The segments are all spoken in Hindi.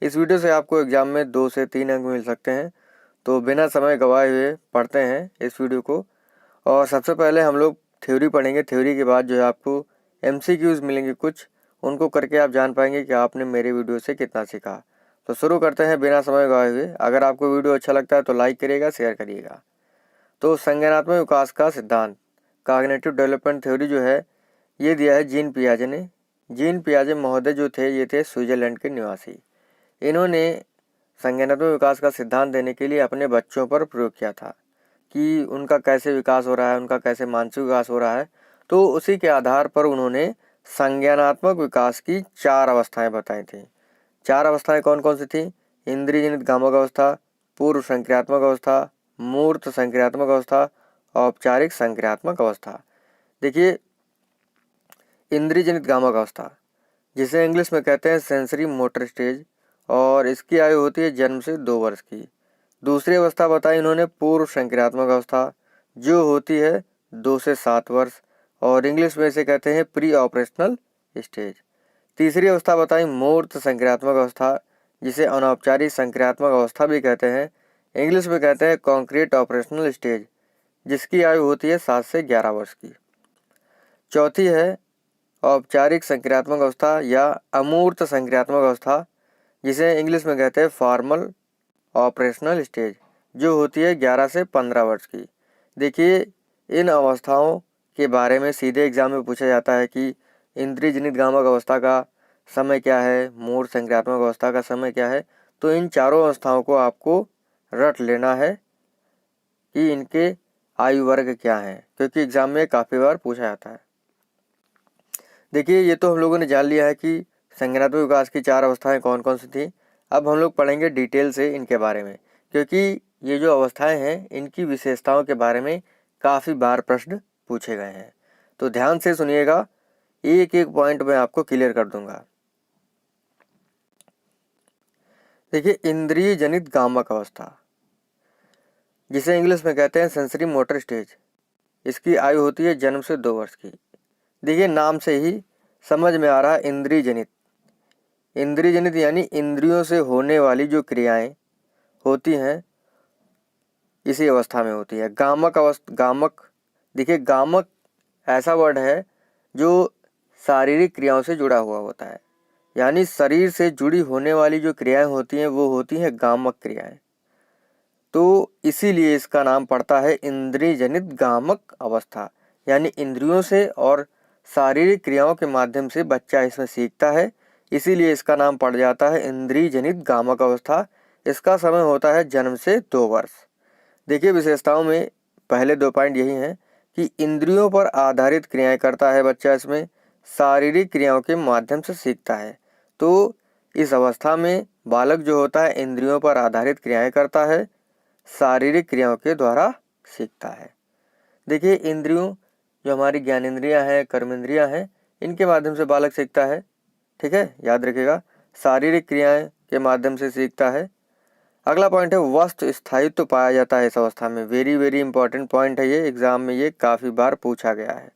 इस वीडियो से आपको एग्जाम में 2 से 3 अंक मिल सकते हैं। तो बिना समय गवाए हुए पढ़ते हैं इस वीडियो को। और सबसे पहले हम लोग थ्योरी पढ़ेंगे। थ्योरी के बाद जो है आपको MCQs मिलेंगे कुछ, उनको करके आप जान पाएंगे कि आपने मेरे वीडियो से कितना सीखा। तो शुरू करते हैं बिना समय गवाए हुए। अगर आपको वीडियो अच्छा लगता है तो लाइक करिएगा, शेयर करिएगा। तो संज्ञानात्मक विकास का सिद्धांत, कॉग्निटिव डेवलपमेंट थ्योरी जो है ये दिया है जीन पियाजे ने। जीन पियाजे महोदय जो थे ये थे स्विट्जरलैंड के निवासी। इन्होंने संज्ञानात्मक विकास का सिद्धांत देने के लिए अपने बच्चों पर प्रयोग किया था कि उनका कैसे विकास हो रहा है, उनका कैसे मानसिक विकास हो रहा है। तो उसी के आधार पर उन्होंने संज्ञानात्मक विकास की 4 अवस्थाएं बताई थी। 4 अवस्थाएं कौन कौन सी थी? इंद्रिय जनित गामक अवस्था, पूर्व संक्रियात्मक अवस्था, मूर्त संक्रियात्मक अवस्था, औपचारिक संक्रियात्मक अवस्था। देखिए, इंद्रिय जनित गामक अवस्था जिसे इंग्लिश में कहते हैं सेंसरी मोटर स्टेज, और इसकी आयु होती है जन्म से 2 वर्ष की। दूसरी अवस्था बताई इन्होंने पूर्व संक्रियात्मक अवस्था, जो होती है 2 से 7 वर्ष, और इंग्लिश में इसे कहते हैं प्री ऑपरेशनल स्टेज। तीसरी अवस्था बताई मूर्त संक्रियात्मक अवस्था, जिसे अनौपचारिक संक्रियात्मक अवस्था भी कहते हैं। इंग्लिश में कहते हैं कॉन्क्रीट ऑपरेशनल स्टेज, जिसकी आयु होती है 7 से 11 वर्ष की। चौथी है औपचारिक संक्रियात्मक अवस्था या अमूर्त संक्रियात्मक अवस्था, जिसे इंग्लिश में कहते हैं फॉर्मल ऑपरेशनल स्टेज, जो होती है 11 से 15 वर्ष की। देखिए, इन अवस्थाओं के बारे में सीधे एग्जाम में पूछा जाता है कि इंद्रिय जनित गामक अवस्था का समय क्या है, मूर्त संक्रियात्मक अवस्था का समय क्या है। तो इन चारों अवस्थाओं को आपको रट लेना है कि इनके आयु वर्ग क्या हैं, क्योंकि एग्जाम में काफ़ी बार पूछा जाता है। देखिए, ये तो हम लोगों ने जान लिया है कि संज्ञानात्मक विकास की 4 अवस्थाएं कौन कौन सी थी। अब हम लोग पढ़ेंगे डिटेल से इनके बारे में, क्योंकि ये जो अवस्थाएं हैं इनकी विशेषताओं के बारे में काफ़ी बार प्रश्न पूछे गए हैं। तो ध्यान से सुनिएगा, एक एक पॉइंट मैं आपको क्लियर कर दूंगा। देखिए, इंद्रिय जनित गामक अवस्था, जिसे इंग्लिश में कहते हैं सेंसरी मोटर स्टेज, इसकी आयु होती है जन्म से 2 वर्ष की। देखिए, नाम से ही समझ में आ रहा है इंद्रिय जनित। इंद्रिय जनित यानी इंद्रियों से होने वाली जो क्रियाएं होती हैं इसी अवस्था में होती है। गामक अवस्था, गामक, देखिए गामक ऐसा वर्ड है जो शारीरिक क्रियाओं से जुड़ा हुआ होता है, यानी शरीर से जुड़ी होने वाली जो क्रियाएं होती हैं वो होती हैं गामक क्रियाएं। तो इसीलिए इसका नाम पड़ता है इंद्रिय जनित गामक अवस्था, यानी इंद्रियों से और शारीरिक क्रियाओं के माध्यम से बच्चा इसमें सीखता है, इसीलिए इसका नाम पड़ जाता है इंद्रिय जनित गामक अवस्था। इसका समय होता है जन्म से 2 वर्ष। देखिए, विशेषताओं में पहले 2 पॉइंट यही हैं कि इंद्रियों पर आधारित क्रियाएं करता है बच्चा, इसमें शारीरिक क्रियाओं के माध्यम से सीखता है। तो इस अवस्था में बालक जो होता है इंद्रियों पर आधारित क्रियाएं करता है, शारीरिक क्रियाओं के द्वारा सीखता है। देखिए, इंद्रियों जो हमारी ज्ञानेंद्रियां हैं, कर्मेंद्रियां हैं, इनके माध्यम से बालक सीखता है। ठीक है, याद रखिएगा, शारीरिक क्रियाएं के माध्यम से सीखता है। अगला पॉइंट है वस्तु स्थायित्व पाया जाता है इस अवस्था में। वेरी वेरी इंपॉर्टेंट पॉइंट है ये, एग्जाम में ये काफ़ी बार पूछा गया है।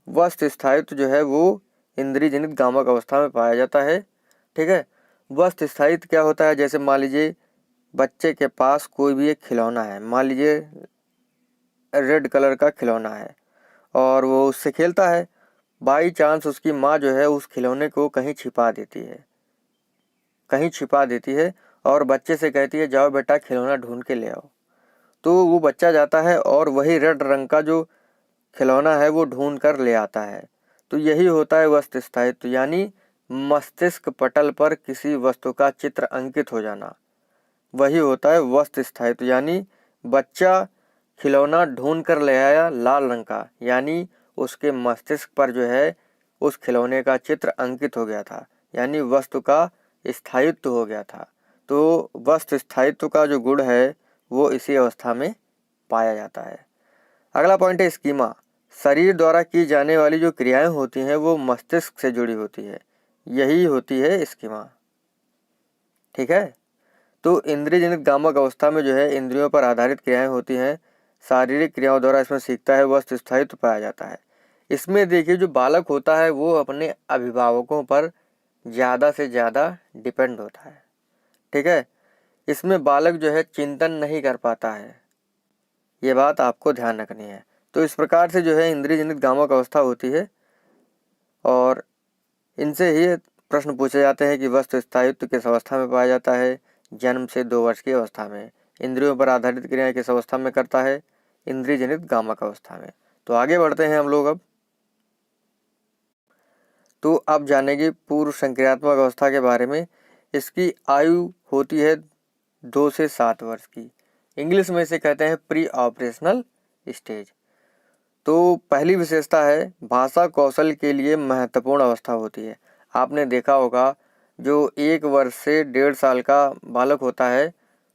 वस्तु स्थायित्व जो है वो इंद्रिय जनित गामक अवस्था में पाया जाता है। ठीक है, वस्तु स्थायित्व क्या होता है? जैसे मान लीजिए बच्चे के पास कोई भी एक खिलौना है, मान लीजिए रेड कलर का खिलौना है, और वो उससे खेलता है। बाई चांस उसकी माँ जो है उस खिलौने को कहीं छिपा देती है, और बच्चे से कहती है जाओ बेटा खिलौना ढूंढ के ले आओ। तो वो बच्चा जाता है और वही रेड रंग का जो खिलौना है वो ढूंढ कर ले आता है। तो यही होता है वस्तु स्थायित्व, यानी मस्तिष्क पटल पर किसी वस्तु का चित्र अंकित हो जाना, वही होता है वस्तु स्थायित्व। यानी बच्चा खिलौना ढूंढ कर ले आया लाल रंग का, यानी उसके मस्तिष्क पर जो है उस खिलौने का चित्र अंकित हो गया था, यानी वस्तु का स्थायित्व हो गया था। तो वस्तु स्थायित्व का जो गुण है वो इसी अवस्था में पाया जाता है। अगला पॉइंट है स्कीमा। शरीर द्वारा की जाने वाली जो क्रियाएं होती हैं वो मस्तिष्क से जुड़ी होती है, यही होती है स्कीमा। ठीक है, तो इंद्रिय जनित गामक अवस्था में जो है इंद्रियों पर आधारित क्रियाएं होती हैं, शारीरिक क्रियाओं द्वारा इसमें सीखता है, वस्तु स्थायित्व पाया जाता है। इसमें देखिए जो बालक होता है वो अपने अभिभावकों पर ज़्यादा से ज़्यादा डिपेंड होता है। ठीक है। इसमें बालक जो है चिंतन नहीं कर पाता है, ये बात आपको ध्यान रखनी है। तो इस प्रकार से जो है इंद्रिय जनित गामक अवस्था होती है और इनसे ही प्रश्न पूछे जाते हैं कि वस्तु स्थायित्व किस अवस्था में पाया जाता है। जन्म से 2 वर्ष की अवस्था में। इंद्रियों पर आधारित क्रियाएं किस अवस्था में करता है, इंद्रिय जनित गामक अवस्था में। तो आगे बढ़ते हैं हम लोग अब। तो अब जानेंगे पूर्व संक्रियात्मक अवस्था के बारे में। इसकी आयु होती है 2 से 7 वर्ष की। इंग्लिश में इसे कहते हैं प्री ऑपरेशनल स्टेज। तो पहली विशेषता है भाषा कौशल के लिए महत्वपूर्ण अवस्था होती है। आपने देखा होगा जो 1 वर्ष से 1.5 साल का बालक होता है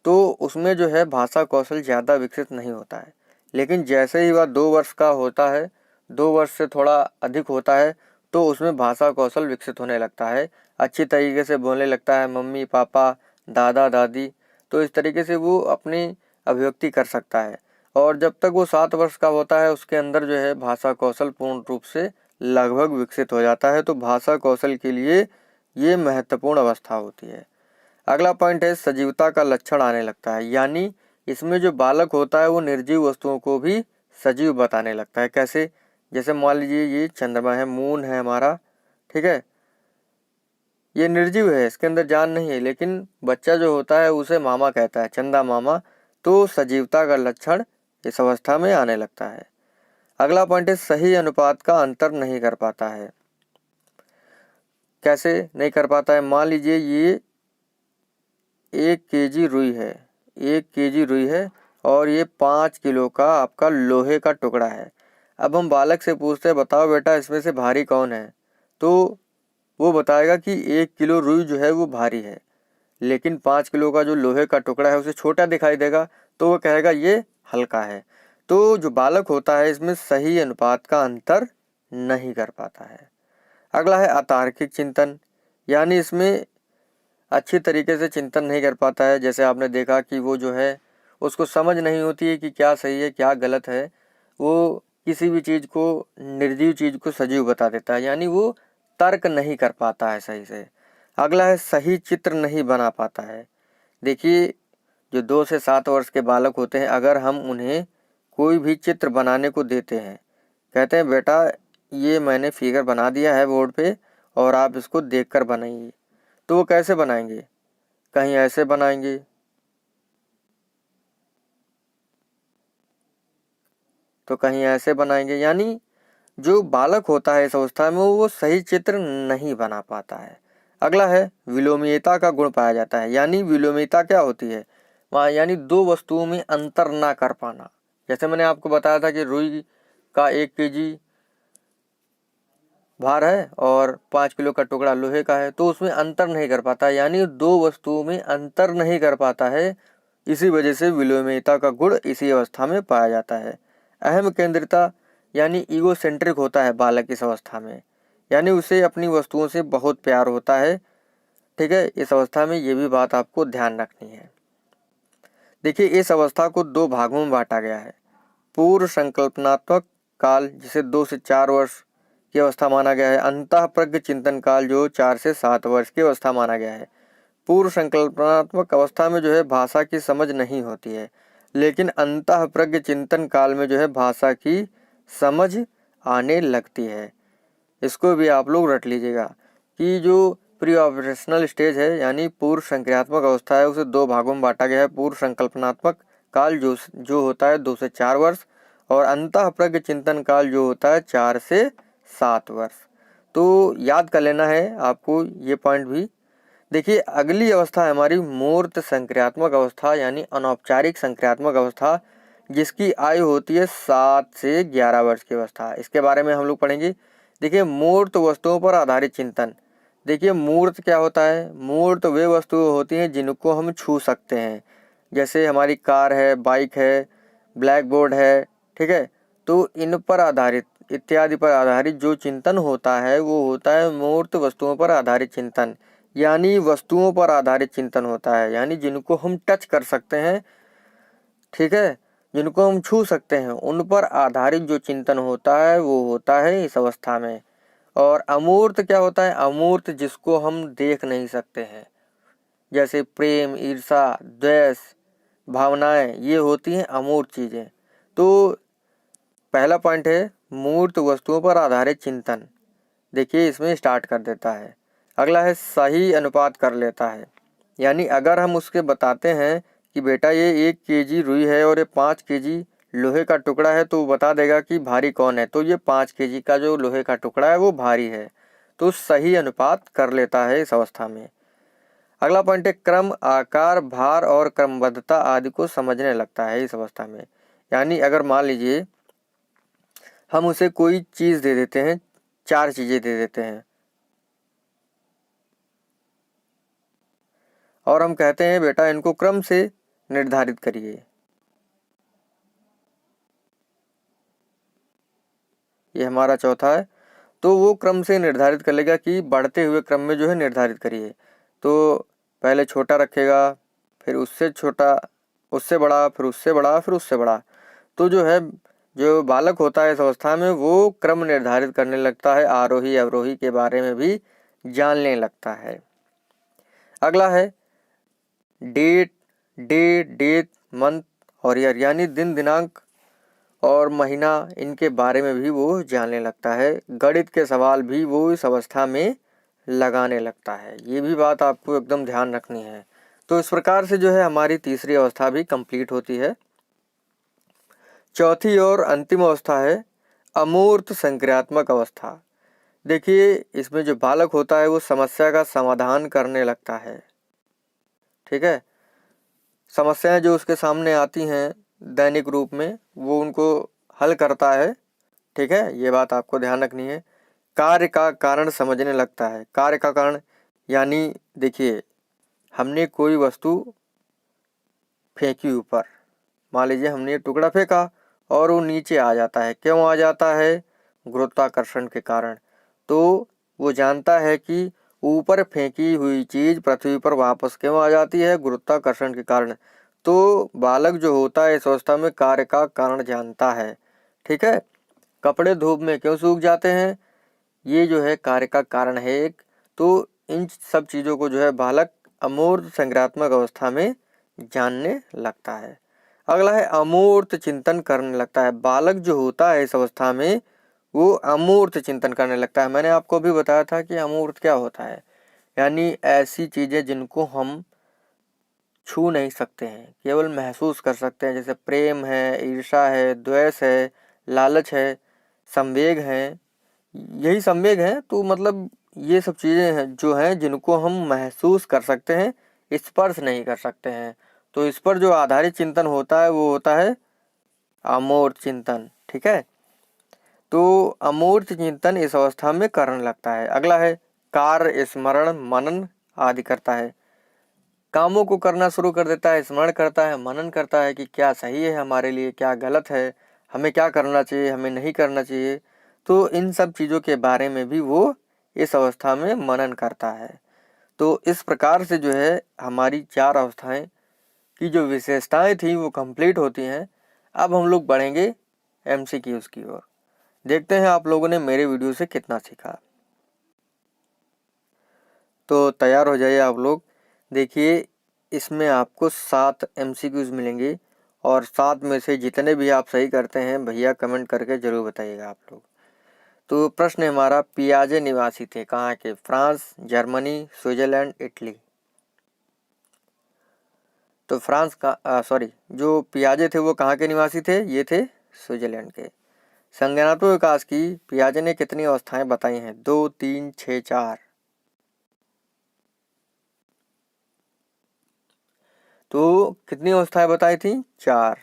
तो उसमें जो है भाषा कौशल ज़्यादा विकसित नहीं होता है, लेकिन जैसे ही वह 2 वर्ष का होता है, 2 वर्ष से थोड़ा अधिक होता है तो उसमें भाषा कौशल विकसित होने लगता है। अच्छी तरीके से बोलने लगता है, मम्मी पापा दादा दादी। तो इस तरीके से वो अपनी अभिव्यक्ति कर सकता है। और जब तक वो 7 वर्ष का होता है उसके अंदर जो है भाषा कौशल पूर्ण रूप से लगभग विकसित हो जाता है। तो भाषा कौशल के लिए ये महत्वपूर्ण अवस्था होती है। अगला पॉइंट है सजीवता का लक्षण आने लगता है, यानी इसमें जो बालक होता है वो निर्जीव वस्तुओं को भी सजीव बताने लगता है। कैसे? जैसे मान लीजिए ये चंद्रमा है, मून है हमारा, ठीक है, ये निर्जीव है, इसके अंदर जान नहीं है, लेकिन बच्चा जो होता है उसे मामा कहता है, चंदा मामा। तो सजीवता का लक्षण इस अवस्था में आने लगता है। अगला पॉइंट है सही अनुपात का अंतर नहीं कर पाता है। कैसे नहीं कर पाता है? मान लीजिए ये 1 केजी रुई है, 1 केजी रुई है और ये 5 किलो का आपका लोहे का टुकड़ा है। अब हम बालक से पूछते हैं बताओ बेटा इसमें से भारी कौन है, तो वो बताएगा कि 1 किलो रुई जो है वो भारी है, लेकिन 5 किलो का जो लोहे का टुकड़ा है उसे छोटा दिखाई देगा, तो वो कहेगा ये हल्का है। तो जो बालक होता है इसमें सही अनुपात का अंतर नहीं कर पाता है। अगला है अतार्किक चिंतन, यानी इसमें अच्छी तरीके से चिंतन नहीं कर पाता है। जैसे आपने देखा कि वो जो है उसको समझ नहीं होती है कि क्या सही है क्या गलत है, वो किसी भी चीज़ को, निर्जीव चीज़ को सजीव बता देता है, यानी वो तर्क नहीं कर पाता है सही से। अगला है सही चित्र नहीं बना पाता है। देखिए जो 2 से 7 वर्ष के बालक होते हैं, अगर हम उन्हें कोई भी चित्र बनाने को देते हैं, कहते हैं बेटा ये मैंने फिगर बना दिया है बोर्ड पे और आप इसको देखकर बनाइए, तो वो कैसे बनाएंगे? कहीं ऐसे बनाएंगे, तो कहीं ऐसे बनाएंगे, यानी जो बालक होता है इस अवस्था में वो सही चित्र नहीं बना पाता है। अगला है विलोमीयता का गुण पाया जाता है, यानी विलोमीयता क्या होती है? वहाँ यानी 2 वस्तुओं में अंतर ना कर पाना। जैसे मैंने आपको बताया था कि रुई का 1 केजी भार है और 5 किलो का टुकड़ा लोहे का है, तो उसमें अंतर नहीं कर पाता, यानी 2 वस्तुओं में अंतर नहीं कर पाता है। इसी वजह से विलोमीयता का गुण इसी अवस्था में पाया जाता है। अहम केंद्रिता यानी ईगोसेंट्रिक होता है बालक इस अवस्था में, यानी उसे अपनी वस्तुओं से बहुत प्यार होता है, ठीक है। इस अवस्था में ये भी बात आपको ध्यान रखनी है। देखिए इस अवस्था को 2 भागों में बांटा गया है। पूर्व संकल्पनात्मक काल जिसे 2 से 4 वर्ष की अवस्था माना गया है, अंतःप्रज्ञ चिंतन काल जो 4 से 7 वर्ष की अवस्था माना गया है। पूर्व संकल्पनात्मक अवस्था में जो है भाषा की समझ नहीं होती है, लेकिन अंतःप्रज्ञ चिंतन काल में जो है भाषा की समझ आने लगती है। इसको भी आप लोग रट लीजिएगा कि जो प्री ऑपरेशनल स्टेज है यानी पूर्व संक्रियात्मक अवस्था है उसे 2 भागों में बांटा गया है। पूर्व संकल्पनात्मक काल जो होता है 2 से 4 वर्ष और अंतःप्रज्ञ चिंतन काल जो होता है 4 से 7 वर्ष। तो याद कर लेना है आपको ये पॉइंट भी। देखिए अगली अवस्था है हमारी मूर्त संक्रियात्मक अवस्था यानी अनौपचारिक संक्रियात्मक अवस्था, जिसकी आयु होती है 7 से 11 वर्ष की अवस्था। इसके बारे में हम लोग पढ़ेंगे। देखिए मूर्त वस्तुओं पर आधारित चिंतन। देखिए मूर्त क्या होता है? मूर्त वे वस्तुएं होती हैं जिनको हम छू सकते हैं, जैसे हमारी कार है, बाइक है, ब्लैक बोर्ड है, ठीक है। तो इन पर आधारित इत्यादि पर आधारित जो चिंतन होता है वो होता है मूर्त वस्तुओं पर आधारित चिंतन, यानी वस्तुओं पर आधारित चिंतन होता है, यानी जिनको हम टच कर सकते हैं, ठीक है, जिनको हम छू सकते हैं, उन पर आधारित जो चिंतन होता है वो होता है इस अवस्था में। और अमूर्त क्या होता है? अमूर्त जिसको हम देख नहीं सकते हैं, जैसे प्रेम, ईर्षा, द्वेष, भावनाएं, ये होती हैं अमूर्त चीज़ें। तो पहला पॉइंट है मूर्त वस्तुओं पर आधारित चिंतन। देखिए इसमें स्टार्ट कर देता है। अगला है सही अनुपात कर लेता है, यानी अगर हम उसके बताते हैं कि बेटा ये 1 केजी रुई है और ये 5 केजी लोहे का टुकड़ा है, तो वो बता देगा कि भारी कौन है, तो ये 5 केजी का जो लोहे का टुकड़ा है वो भारी है। तो सही अनुपात कर लेता है इस अवस्था में। अगला पॉइंट है क्रम, आकार, भार और क्रमबद्धता आदि को समझने लगता है इस अवस्था में। यानी अगर मान लीजिए हम उसे कोई चीज़ दे देते हैं, 4 चीज़ें दे देते हैं और हम कहते हैं बेटा इनको क्रम से निर्धारित करिए। ये हमारा चौथा है। तो वो क्रम से निर्धारित कर लेगा कि बढ़ते हुए क्रम में जो है निर्धारित करिए। तो पहले छोटा रखेगा, फिर उससे छोटा, उससे बड़ा, फिर उससे बड़ा, फिर उससे बड़ा। तो जो है जो बालक होता है इस अवस्था में वो क्रम निर्धारित करने लगता है, आरोही अवरोही के बारे में भी जानने लगता है। अगला है डेट, डे, डेट, मंथ और ईयर, यानी दिन, दिनांक और महीना, इनके बारे में भी वो जानने लगता है। गणित के सवाल भी वो इस अवस्था में लगाने लगता है। ये भी बात आपको एकदम ध्यान रखनी है। तो इस प्रकार से जो है हमारी तीसरी अवस्था भी कंप्लीट होती है। चौथी और अंतिम अवस्था है अमूर्त संक्रियात्मक अवस्था। देखिए इसमें जो बालक होता है वो समस्या का समाधान करने लगता है। ठीक है, समस्याएं जो उसके सामने आती हैं दैनिक रूप में वो उनको हल करता है। ठीक है, ये बात आपको ध्यान रखनी है। कार्य का कारण समझने लगता है। कार्य का कारण यानी देखिए हमने कोई वस्तु फेंकी ऊपर, मान लीजिए हमने ये टुकड़ा फेंका और वो नीचे आ जाता है। क्यों आ जाता है? गुरुत्वाकर्षण के कारण। तो वो जानता है कि ऊपर फेंकी हुई चीज पृथ्वी पर वापस क्यों आ जाती है? गुरुत्वाकर्षण के कारण। तो बालक जो होता है इस अवस्था में कार्य का कारण जानता है। ठीक है, कपड़े धूप में क्यों सूख जाते हैं? ये जो है कार्य का कारण है एक। तो इन सब चीज़ों को जो है बालक अमूर्त संज्ञानात्मक अवस्था में जानने लगता है। अगला है अमूर्त चिंतन करने लगता है। बालक जो होता है इस अवस्था में वो अमूर्त चिंतन करने लगता है। मैंने आपको भी बताया था कि अमूर्त क्या होता है, यानी ऐसी चीज़ें जिनको हम छू नहीं सकते हैं, केवल महसूस कर सकते हैं। जैसे प्रेम है, ईर्षा है, द्वेष है, लालच है, संवेग है। यही संवेग है। तो मतलब ये सब चीज़ें हैं जो हैं जिनको हम महसूस कर सकते हैं, स्पर्श नहीं कर सकते हैं। तो इस पर जो आधारित चिंतन होता है वो होता है अमूर्त चिंतन। ठीक है, तो अमूर्त चिंतन इस अवस्था में करने लगता है। अगला है कार्य, स्मरण, मनन आदि करता है। कामों को करना शुरू कर देता है, स्मरण करता है, मनन करता है कि क्या सही है हमारे लिए, क्या गलत है, हमें क्या करना चाहिए, हमें नहीं करना चाहिए। तो इन सब चीज़ों के बारे में भी वो इस अवस्था में मनन करता है। तो इस प्रकार से जो है हमारी 4 अवस्थाएं की जो विशेषताएं थी वो कंप्लीट होती हैं। अब हम लोग बढ़ेंगे MCQs की ओर। देखते हैं आप लोगों ने मेरे वीडियो से कितना सीखा। तो तैयार हो जाइए आप लोग। देखिए इसमें आपको 7 MCQs मिलेंगे और 7 में से जितने भी आप सही करते हैं भैया कमेंट करके ज़रूर बताइएगा आप लोग। तो प्रश्न हमारा, पियाजे निवासी थे कहाँ के? France, Germany, Switzerland, Italy. तो फ्रांस का सॉरी, जो पियाजे थे वो कहाँ के निवासी थे? ये थे स्विट्जरलैंड के। संज्ञानात्मक विकास की पियाजे ने कितनी अवस्थाएं बताई हैं? 2, 3, 6, 4। तो कितनी अवस्थाएं बताई थी? 4।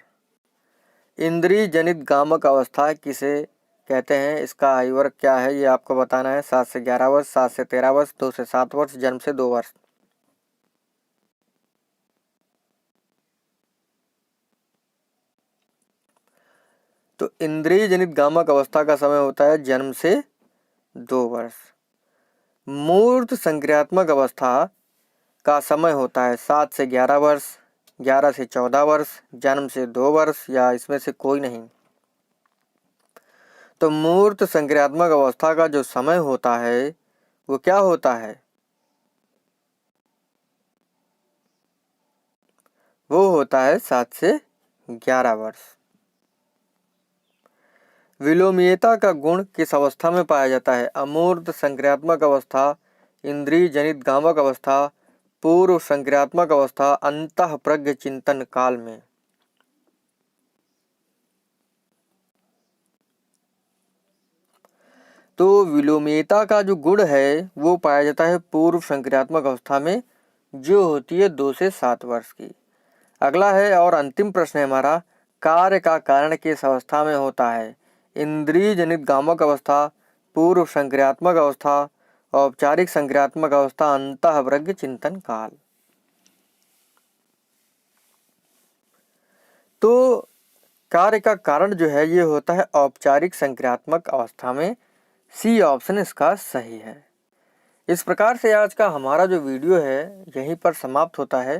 इंद्रिय जनित गामक अवस्था किसे कहते हैं? इसका आयु वर्ग क्या है ये आपको बताना है। 7 से 11 वर्ष, 7 से 13 वर्ष, 2 से 7 वर्ष, जन्म से 2 वर्ष। तो इंद्रिय जनित गामक अवस्था का समय होता है जन्म से 2 वर्ष। मूर्त संक्रियात्मक अवस्था का समय होता है 7 से 11 वर्ष, 11 से 14 वर्ष, जन्म से 2 वर्ष या इसमें से कोई नहीं। तो मूर्त संक्रियात्मक अवस्था का जो समय होता है वो क्या होता है? वो होता है 7 से 11 वर्ष। विलोमीयता का गुण किस अवस्था में पाया जाता है? अमूर्त संक्रियात्मक अवस्था, इंद्रिय जनित गामक अवस्था, पूर्व संक्रियात्मक अवस्था, अंतः प्रज्ञ चिंतन काल में। तो विलोमीयता का जो गुण है वो पाया जाता है पूर्व संक्रियात्मक अवस्था में, जो होती है 2 से 7 वर्ष की। अगला है और अंतिम प्रश्न है हमारा, कार्य का कारण किस अवस्था में होता है? इंद्रिय जनित गामक अवस्था, पूर्व संक्रियात्मक अवस्था, औपचारिक संक्रियात्मक अवस्था, अंतःप्रज्ञ चिंतन काल। तो कार्य का कारण जो है ये होता है औपचारिक संक्रियात्मक अवस्था में। सी ऑप्शन इसका सही है। इस प्रकार से आज का हमारा जो वीडियो है यहीं पर समाप्त होता है।